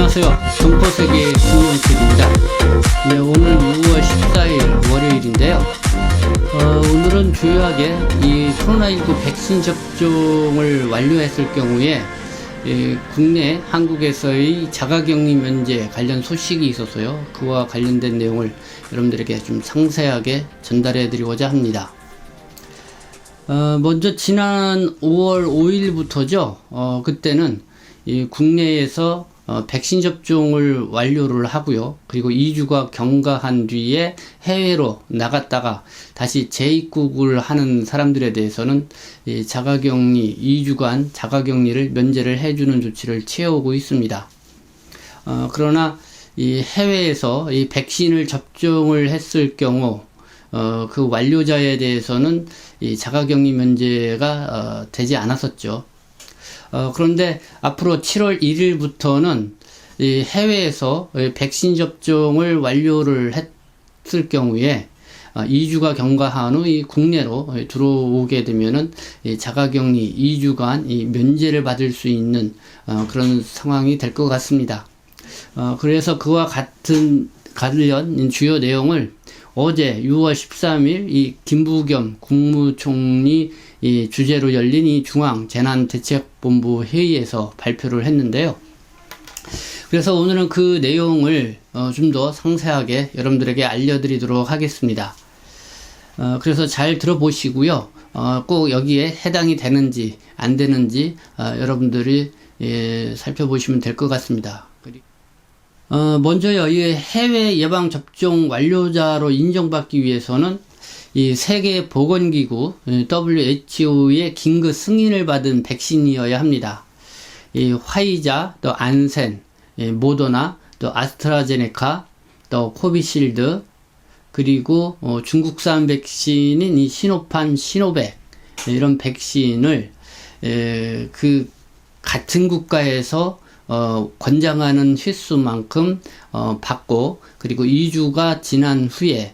안녕하세요. 동포세계 김용필입니다. 네, 오늘 6월 14일 월요일인데요. 오늘은 주요하게 이 코로나19 백신 접종을 완료했을 경우에 국내 한국에서의 자가격리 면제 관련 소식이 있어서요. 그와 관련된 내용을 여러분들에게 좀 상세하게 전달해 드리고자 합니다. 먼저 지난 5월 5일부터죠. 그때는 이 국내에서 백신 접종을 완료를 하고요. 그리고 2주가 경과한 뒤에 해외로 나갔다가 다시 재입국을 하는 사람들에 대해서는 이 자가격리 2주간 자가격리를 면제를 해주는 조치를 취해오고 있습니다. 그러나 이 해외에서 이 백신을 접종을 했을 경우 그 완료자에 대해서는 이 자가격리 면제가 되지 않았었죠. 그런데 앞으로 7월 1일부터는 이 해외에서 백신 접종을 완료를 했을 경우에 2주가 경과한 후 이 국내로 들어오게 되면은 이 자가격리 2주간 이 면제를 받을 수 있는 그런 상황이 될 것 같습니다. 그래서 그와 같은 관련 주요 내용을 어제 6월 13일 이 김부겸 국무총리 이 주재로 열린 이 중앙재난대책본부 회의에서 발표를 했는데요. 그래서 오늘은 그 내용을 좀 더 상세하게 여러분들에게 알려드리도록 하겠습니다. 그래서 잘 들어보시고요. 꼭 여기에 해당이 되는지 안 되는지 여러분들이 살펴보시면 될 것 같습니다. 먼저요, 이 해외 예방 접종 완료자로 인정받기 위해서는 이 세계보건기구 WHO의 긴급 승인을 받은 백신이어야 합니다. 이 화이자, 또 안센, 모더나, 또 아스트라제네카, 또 코비실드, 그리고 중국산 백신인 이 시노판, 시노백 이런 백신을 그 같은 국가에서 권장하는 횟수만큼 받고, 그리고 2주가 지난 후에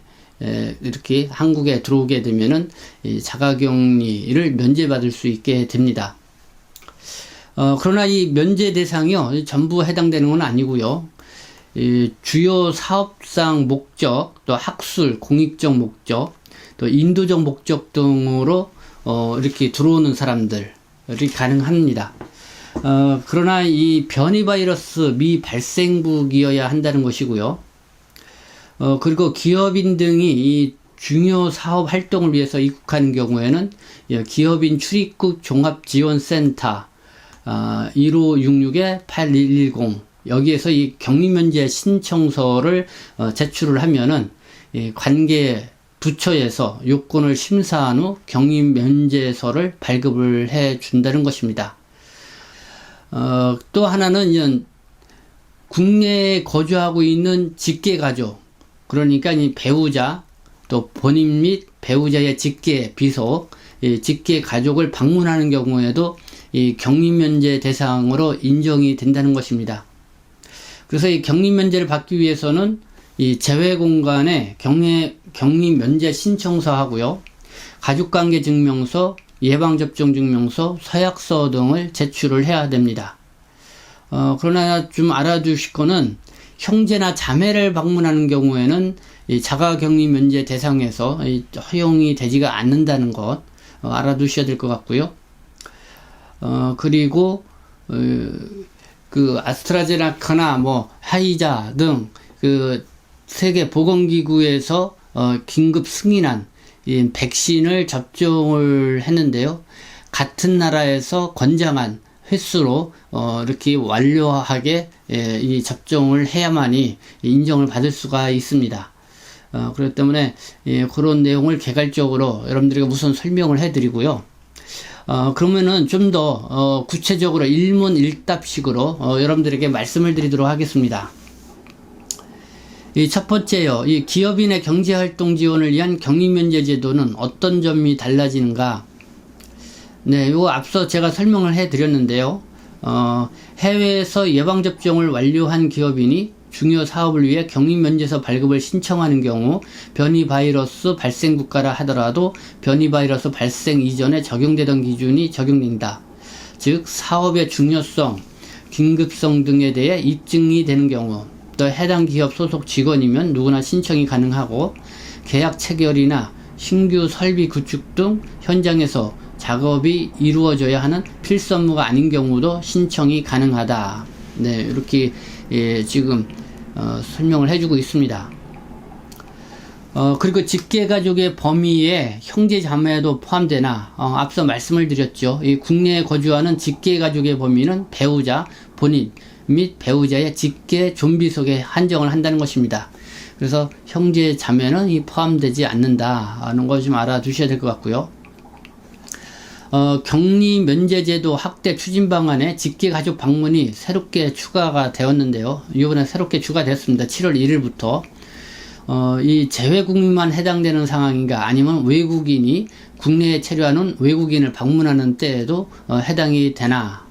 이렇게 한국에 들어오게 되면은 이 자가격리를 면제받을 수 있게 됩니다. 그러나 이 면제 대상이요, 전부 해당되는 건 아니고요. 이 주요 사업상 목적, 또 학술, 공익적 목적, 또 인도적 목적 등으로 이렇게 들어오는 사람들이 가능합니다. 그러나 이 변이 바이러스 미발생국이어야 한다는 것이고요. 그리고 기업인 등이 이 중요 사업 활동을 위해서 입국하는 경우에는 기업인 출입국 종합지원센터 1566-8110 여기에서 이 격리면제 신청서를 제출을 하면은 관계 부처에서 요건을 심사한 후 격리면제서를 발급을 해 준다는 것입니다. 또 하나는 국내에 거주하고 있는 직계가족, 그러니까 이 배우자, 또 본인 및 배우자의 직계 비속, 직계 가족을 방문하는 경우에도 이 격리면제 대상으로 인정이 된다는 것입니다. 그래서 이 격리면제를 받기 위해서는 이 재외공간에 격리면제 신청서 하고요, 가족관계 증명서, 예방접종 증명서, 서약서 등을 제출을 해야 됩니다. 그러나 좀 알아두실 거는 형제나 자매를 방문하는 경우에는 이 자가격리 면제 대상에서 허용이 되지가 않는다는 것 알아두셔야 될 것 같고요. 그리고 그 아스트라제네카나 뭐 화이자 등 그 세계보건기구에서 긴급 승인한 이 백신을 접종을 했는데요. 같은 나라에서 권장한 횟수로 이렇게 완료하게 이 접종을 해야만이 인정을 받을 수가 있습니다. 그렇기 때문에 그런 내용을 개괄적으로 여러분들에게 우선 설명을 해드리고요. 그러면은 좀 더 구체적으로 일문일답식으로 여러분들에게 말씀을 드리도록 하겠습니다. 이 첫 번째요, 이 기업인의 경제활동 지원을 위한 격리면제 제도는 어떤 점이 달라지는가? 네, 이거 앞서 제가 설명을 해드렸는데요. 해외에서 예방접종을 완료한 기업인이 중요 사업을 위해 격리면제서 발급을 신청하는 경우 변이 바이러스 발생 국가라 하더라도 변이 바이러스 발생 이전에 적용되던 기준이 적용된다. 즉 사업의 중요성, 긴급성 등에 대해 입증이 되는 경우, 또 해당 기업 소속 직원이면 누구나 신청이 가능하고, 계약 체결이나 신규 설비 구축 등 현장에서 작업이 이루어져야 하는 필수 업무가 아닌 경우도 신청이 가능하다. 네, 이렇게 지금 설명을 해주고 있습니다. 그리고 직계가족의 범위에 형제자매도 포함되나, 앞서 말씀을 드렸죠. 이 국내에 거주하는 직계가족의 범위는 배우자, 본인 및 배우자의 직계 좀비 속에 한정을 한다는 것입니다. 그래서 형제자매는 포함되지 않는다 하는 거 좀 알아두셔야 될 것 같고요. 격리 면제제도 확대 추진 방안에 직계가족 방문이 새롭게 추가가 되었는데요. 이번에 새롭게 추가됐습니다. 7월 1일부터. 이 재외국민만 해당되는 상황인가, 아니면 외국인이 국내에 체류하는 외국인을 방문하는 때에도 해당이 되나.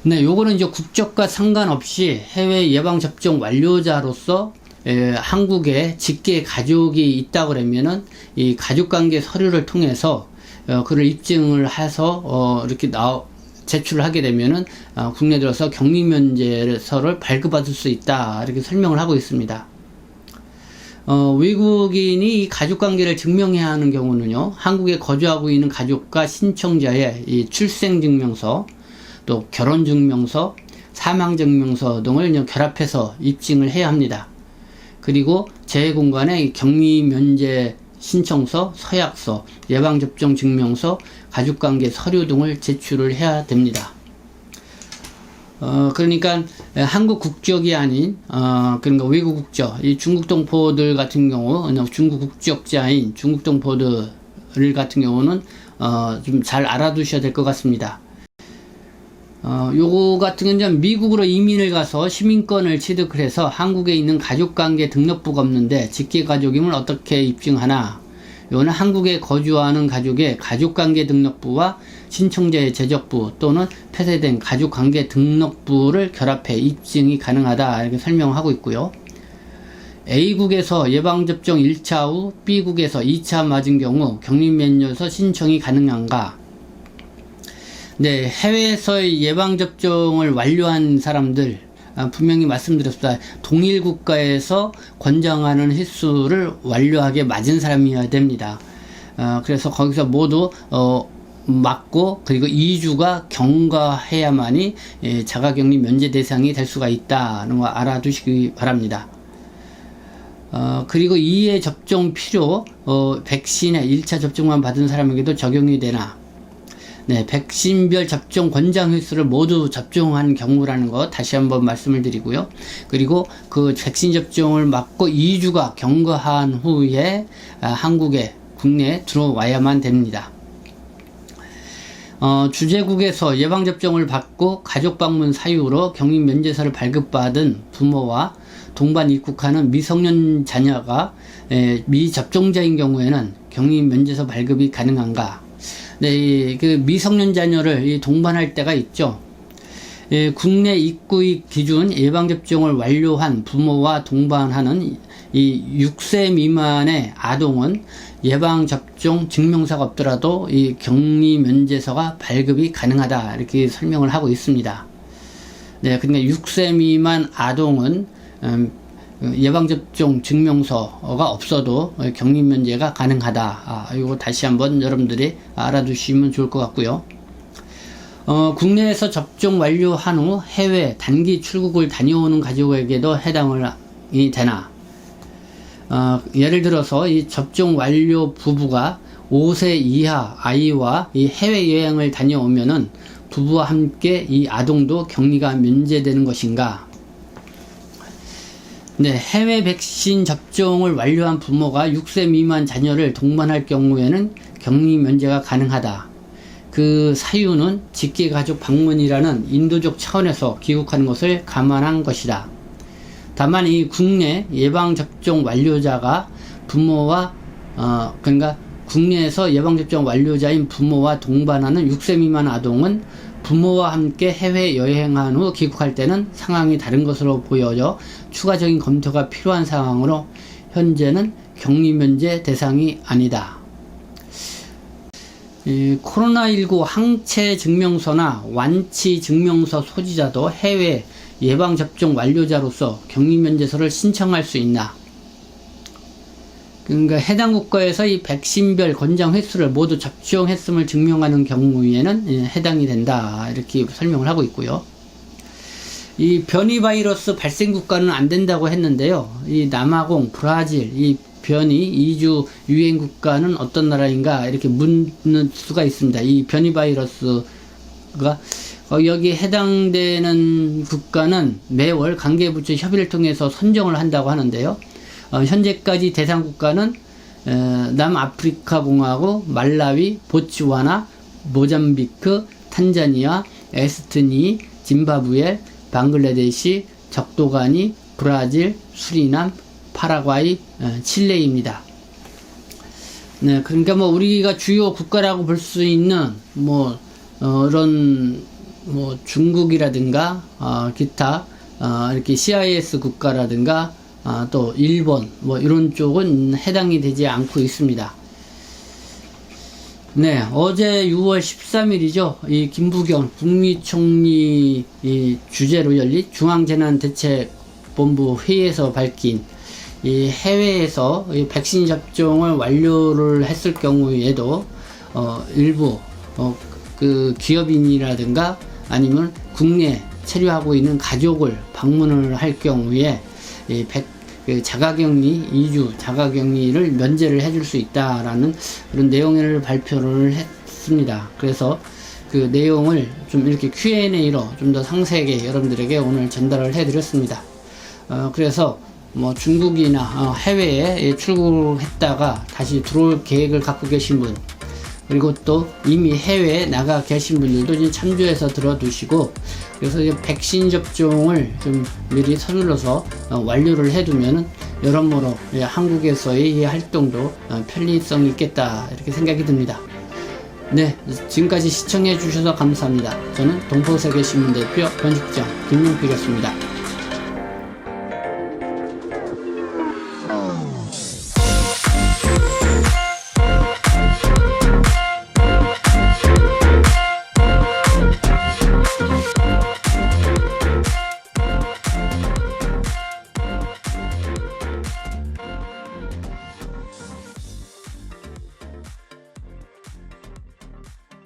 네, 요거는 이제 국적과 상관없이 해외 예방접종 완료자로서 한국에 직계 가족이 있다 그러면은 이 가족관계 서류를 통해서 그를 입증을 해서 이렇게 제출을 하게 되면은 국내 들어서 격리면제서를 발급받을 수 있다, 이렇게 설명을 하고 있습니다. 외국인이 이 가족관계를 증명해야 하는 경우는요, 한국에 거주하고 있는 가족과 신청자의 이 출생증명서, 또 결혼증명서, 사망증명서 등을 결합해서 입증을 해야 합니다. 그리고 재외공간에 격리면제 신청서, 서약서, 예방접종 증명서, 가족관계 서류 등을 제출을 해야 됩니다. 그러니까 한국 국적이 아닌 그러니까 외국 국적, 이 중국 동포들 같은 경우, 중국 국적자인 중국 동포들 같은 경우는 좀 잘 알아두셔야 될 것 같습니다. 요거 같은 경우는 미국으로 이민을 가서 시민권을 취득을 해서 한국에 있는 가족관계 등록부가 없는데 직계가족임을 어떻게 입증하나. 요거는 한국에 거주하는 가족의 가족관계 등록부와 신청자의 재적부 또는 폐쇄된 가족관계 등록부를 결합해 입증이 가능하다, 이렇게 설명하고 있고요. A국에서 예방접종 1차 후 B국에서 2차 맞은 경우 격리면제서 신청이 가능한가. 네, 해외에서의 예방접종을 완료한 사람들, 분명히 말씀드렸습니다. 동일 국가에서 권장하는 횟수를 완료하게 맞은 사람이어야 됩니다. 그래서 거기서 모두 맞고, 그리고 2주가 경과해야만이 자가격리 면제 대상이 될 수가 있다는 거 알아두시기 바랍니다. 그리고 2회 접종 필요, 백신의 1차 접종만 받은 사람에게도 적용이 되나. 네, 백신별 접종 권장 횟수를 모두 접종한 경우라는 거 다시 한번 말씀을 드리고요. 그리고 그 백신 접종을 맞고 2주가 경과한 후에 한국에, 국내에 들어와야만 됩니다. 주재국에서 예방접종을 받고 가족방문 사유로 격리면제서를 발급받은 부모와 동반 입국하는 미성년 자녀가 미접종자인 경우에는 격리면제서 발급이 가능한가. 네, 그 미성년 자녀를 동반할 때가 있죠. 국내 입국의 기준 예방접종을 완료한 부모와 동반하는 이 6세 미만의 아동은 예방접종 증명서가 없더라도 이 격리면제서가 발급이 가능하다, 이렇게 설명을 하고 있습니다. 네, 그러니까 6세 미만 아동은 예방접종 증명서가 없어도 격리면제가 가능하다. 이거 다시 한번 여러분들이 알아두시면 좋을 것 같고요. 국내에서 접종 완료한 후 해외 단기 출국을 다녀오는 가족에게도 해당이 되나. 예를 들어서 이 접종 완료 부부가 5세 이하 아이와 이 해외여행을 다녀오면은 부부와 함께 이 아동도 격리가 면제되는 것인가. 네, 해외 백신 접종을 완료한 부모가 6세 미만 자녀를 동반할 경우에는 격리 면제가 가능하다. 그 사유는 직계가족 방문이라는 인도적 차원에서 귀국하는 것을 감안한 것이다. 다만 이 국내 예방접종 완료자가 부모와 그러니까 국내에서 예방접종 완료자인 부모와 동반하는 6세 미만 아동은 부모와 함께 해외여행한 후 귀국할 때는 상황이 다른 것으로 보여져 추가적인 검토가 필요한 상황으로 현재는 격리면제 대상이 아니다. 이 코로나19 항체 증명서나 완치 증명서 소지자도 해외 예방접종 완료자로서 격리면제소를 신청할 수 있나? 그러니까 해당 국가에서 이 백신별 권장 횟수를 모두 접종했음을 증명하는 경우에는 해당이 된다. 이렇게 설명을 하고 있고요. 이 변이 바이러스 발생 국가는 안 된다고 했는데요. 이 남아공, 브라질, 이 변이 이주 유행 국가는 어떤 나라인가 이렇게 묻는 수가 있습니다. 이 변이 바이러스가 여기 해당되는 국가는 매월 관계부처 협의를 통해서 선정을 한다고 하는데요. 현재까지 대상 국가는 남아프리카 공화국, 말라위, 보츠와나, 모잠비크, 탄자니아, 에스토니, 짐바브웨, 방글라데시, 적도가니, 브라질, 수리남, 파라과이, 칠레입니다. 네, 그러니까 뭐 우리가 주요 국가라고 볼 수 있는 이런 중국이라든가 기타 이렇게 CIS 국가라든가 또 일본 이런 쪽은 해당이 되지 않고 있습니다. 네, 어제 6월 13일이죠. 이 김부겸 국무총리 주재로 열린 중앙재난대책본부 회의에서 밝힌 이 해외에서 이 백신 접종을 완료를 했을 경우에도 일부 그 기업인이라든가 아니면 국내 체류하고 있는 가족을 방문을 할 경우에 이 자가격리 2주 자가격리를 면제를 해줄 수 있다라는 그런 내용을 발표를 했습니다. 그래서 그 내용을 좀 이렇게 Q&A로 좀 더 상세하게 여러분들에게 오늘 전달을 해드렸습니다. 그래서 중국이나 해외에 출국했다가 다시 들어올 계획을 갖고 계신 분, 그리고 또 이미 해외에 나가 계신 분들도 이제 참조해서 들어두시고, 그래서 이제 백신 접종을 좀 미리 서둘러서 완료를 해두면은 여러모로 한국에서의 활동도 편리성이 있겠다 이렇게 생각이 듭니다. 네, 지금까지 시청해 주셔서 감사합니다. 저는 동포세계신문 대표 변식정 김용필이었습니다.